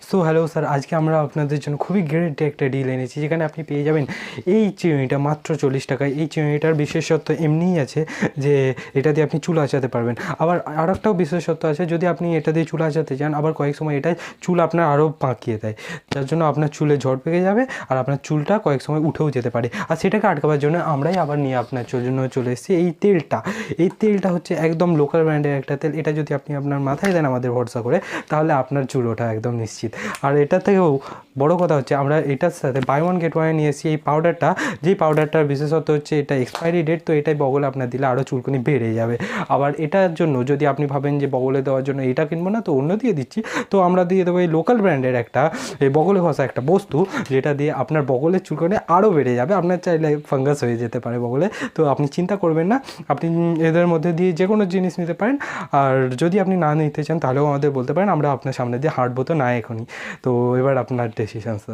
So hello sir, আজকে আমরা আপনাদের জন্য খুবই গ্রেট একটা ডিল এনেছি, যেখানে আপনি পেয়ে যাবেন এই চিরুনিটা মাত্র 40 টাকায়। এই চিরুনিটার বিশেষত্ব এমনিই আছে যে এটা দিয়ে আপনি চুল আঁচাতে পারবেন। আবার আরেকটাও বিশেষত্ব আছে, যদি আপনি এটা দিয়ে চুল আঁচাতে চান, আবার কয়েক সময় এটা চুল আপনার আরও পাকিয়ে দেয়, যার জন্য আপনার চুলে ঝড় পেকে যাবে আর আপনার চুলটা কয়েক সময় উঠেও যেতে পারে। আর সেটাকে আটকাবার জন্য আমরাই আবার নিয়ে আপনার জন্য চলে এসেছি এই তেলটা। এই তেলটা হচ্ছে একদম লোকাল ব্র্যান্ডের একটা তেল। এটা যদি আপনি আপনার মাথায় দেন আমাদের ভরসা করে, তাহলে আপনার চুল ওঠা একদম নিশ্চিত। আর এটা থেকেও বড় কথা হচ্ছে, আমরা এটার সাথে বাই ওয়ান গেট ওয়ানে নিয়ে এসেছি এই পাউডারটা। যেই পাউডারটার বিশেষত্ব হচ্ছে এটা এক্সপায়ারি ডেট, তো এটাই বগলে আপনার দিলে আরও চুলকুনি বেড়ে যাবে। আবার এটার জন্য যদি আপনি ভাবেন যে বগলে দেওয়ার জন্য এটা কিনবো না, তো অন্য দিয়ে দিচ্ছি, তো আমরা দিয়ে দেবো এই লোকাল ব্র্যান্ডের একটা এই বগলে ঘষা একটা বস্তু, যেটা দিয়ে আপনার বগলের চুলকুনি আরও বেড়ে যাবে। আপনার চাইলে ফাঙ্গাস হয়ে যেতে পারে বগলে, তো আপনি চিন্তা করবেন না, আপনি এদের মধ্যে দিয়ে যে কোনো জিনিস নিতে পারেন। আর যদি আপনি না নিতে চান, তাহলেও আমাদের বলতে পারেন, আমরা আপনার সামনে দিয়ে হাঁটবো তো না এখনই। তো এবার আপনার ডিসিশন স্যার।